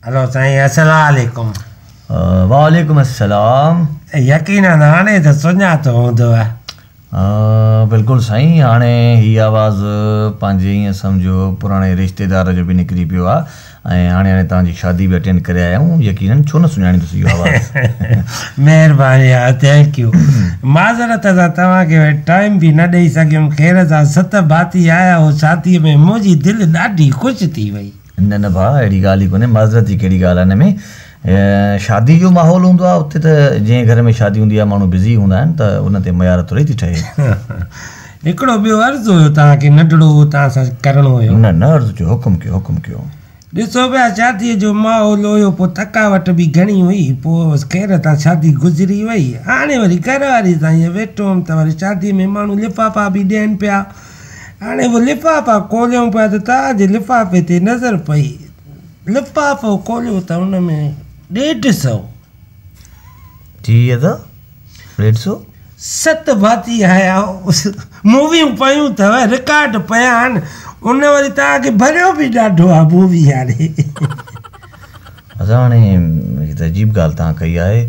Hello साईं, अस्सलाम वालेकुम। वालेकुम अस्सलाम। यकीनन हाणे त सुञातो हूंदव। बिल्कुलु साईं, हाणे हीअ आवाज़ु पंहिंजे ईअं सम्झो पुराणे रिश्तेदार जो बि निकिरी पियो आहे ऐं हाणे तव्हांजी शादी बि अटेंड करे आया आहियूं। यकीनन छो न सुञाणींदुसि इहो आवाज़ु। महिरबानी आहे, थैंक यू। माज़रत सां तव्हांखे टाइम बि न ॾेई सघियुमि। ख़ैर सां 7 भाती आया हो शादीअ में, मुंहिंजी दिलि ॾाढी ख़ुशि थी वई। न भाउ, अहिड़ी ॻाल्हि ई कोन्हे। माज़रत जी कहिड़ी ॻाल्हि आहे हिन में। शादी जो माहौल हूंदो आहे उते, त जंहिं घर में शादी हूंदी आहे माण्हू बिज़ी हूंदा आहिनि, त उन ते मयार थोरी थी ठहे। हिकिड़ो ॿियो अर्ज़ु हुयो तव्हांखे, नंढड़ो तव्हां सां करिणो हुयो। न अर्ज़ु कयो, हुकुम कयो, हुकुम कयो। ॾिसो पिया, शादीअ जो माहौल हुयो, पोइ थकावट बि घणी हुई, पोइ ख़ैर तां शादी गुज़री वई। हाणे वरी घरवारी सां ईअं वेठो हुअमि त वरी शादीअ में माण्हू लिफ़ाफ़ा बि ॾियनि पिया। हाणे उहो लिफ़ाफ़ा खोलियूं पिया त तव्हांजे लिफ़ाफ़े ते नज़र पई। लिफ़ाफ़ो खोलियो त हुन में 150। जी त 150? 7 भाती आया, मूवियूं पयूं अथव, रिकॉर्ड पिया आहिनि। उन वरी तव्हांखे भरियो बि ॾाढो आहे मूवी। हाणे असां हाणे हीअ त अजीब ॻाल्हि तव्हां कई आहे।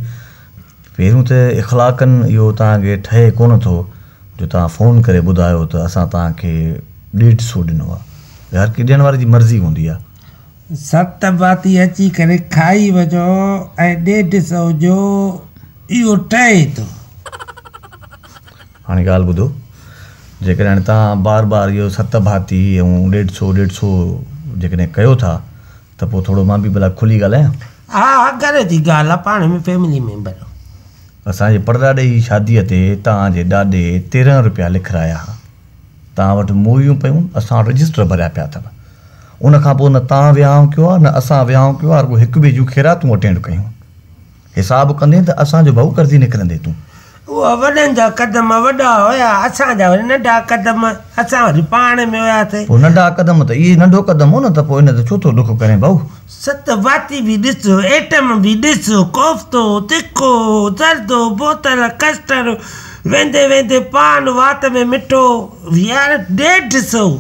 पहिरियों त इख़लाक़नि इहो तव्हांखे ठहे कोन थो जो तव्हां फ़ोन करे ॿुधायो त असां तव्हांखे 150 ॾिनो आहे। हर की ॾियण वारे जी मर्ज़ी हूंदी आहे। 7 भाती अची करे खाई वञो ऐं 150 जो इहो ठहे थो। हाणे ॻाल्हि ॿुधो, जेकॾहिं तव्हां बार बार इहो 7 भाती ऐं 150 जेकॾहिं कयो था त पोइ थोरो मां बि भला खुली ॻाल्हायां। हा, घर जी ॻाल्हि आहे, पाण में फैमिली मेंबर। असांजे परॾाॾे जी शादीअ ते तव्हांजे ॾाॾे 13 रुपया लिखाया हुआ। तव्हां वटि मूवियूं पयूं, असां वटि रजिस्टर भरिया पिया अथव। उनखां पोइ न तव्हां विहांउ कयो आहे, न असां विहांउ कयो आहे, रुॻो हिक ॿिए जूं ख़ैरातूं अटेंड कयूं। हिसाबु कंदे त असांजो भाऊ कर्ज़ी निकिरंदे तूं। उहा वॾनि जा क़दम वॾा हुया, असांजा वरी नंढा क़दम, असां वरी पाण में हुयासीं। पोइ नंढा क़दम त इहे नंढो क़दम हो न, त पोइ इन ते छो थो ॾुख करे भाऊ। 7 भाती बि ॾिसो, एटम बि ॾिसो, कोफ़्तो, तिखो, ज़र्दो, बोतल, कस्टर्ड, वेंदे वेंदे पान, वात में मिठो। यार 150।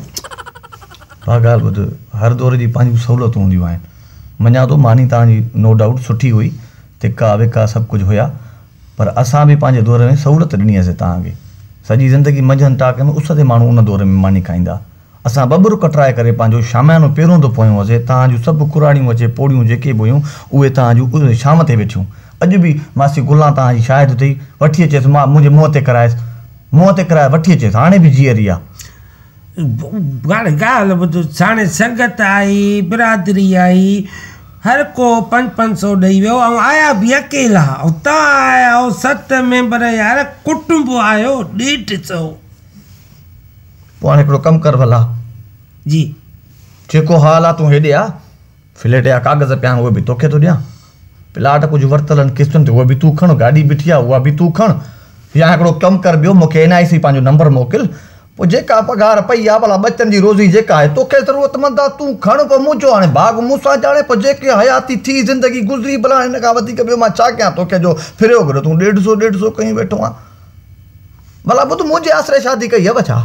हा, ॻाल्हि ॿुध, हर दौर जी पंहिंजूं सहूलियतूं हूंदियूं आहिनि। मञा थो मानी तव्हांजी नो डाउट सुठी हुई, तिका विका सभु कुझु हुया, पर असां बि पंहिंजे दौर में सहूलियत ॾिनी हुअसीं तव्हांखे। सॼी ज़िंदगी मंझंदि टाके में उस ते माण्हू उन दौर में मानी खाईंदा। असां बबरू कटराए करे पंहिंजो शामियानो पहिरियों थो पोयूं हुआसीं। तव्हांजूं सभु कुराड़ियूं अचे पोड़ियूं जेके बि हुयूं उहे तव्हांजूं शाम ते वेठियूं। अॼु बि मासी गुलां तव्हांजी शायदि अथई, वठी अचेसि, मां मुंहिंजे मुंहं ते करायसि, मुंहं ते कराए वठी अचेसि। हाणे बि जीअरी आहे। ॻाल्हि ॿुधो, हाणे संगत आई, बिरादरी आई, हर को 500 ॾेई वियो ऐं आया बि अकेला। ऐं तव्हां आया हो 7 मेंबर, यार कुटुंब आयो 150। पोइ हाणे हिकिड़ो कमु कर भला जी, जेको हाल आहे तूं हेॾे आ, फ्लैट जा कागज़ पिया आहिनि उहे बि तोखे थो ॾियां। प्लाट कुझु वरितल आहिनि किस्तुनि ते, उहे बि तूं खण। गाॾी बीठी आहे उहा बि तूं खण। या हिकिड़ो कमु कर ॿियो, मूंखे NIC पंहिंजो नंबर मोकिल। पोइ जेका पघार पई आहे भला बचनि जी रोज़ी जेका आहे तोखे ज़रूरतमंद आहे तूं खण। पोइ मुंहिंजो हाणे भाग मूंसां ॼाणे। पोइ जेके हयाती थी ज़िंदगी गुज़री भला, हिन खां वधीक ॿियो मां छा कयां तोखे जो फिरियो घुरो तूं 150 कहीं वेठो आहे। भला ॿुध, मुंहिंजे आसिरे शादी कई अथव छा?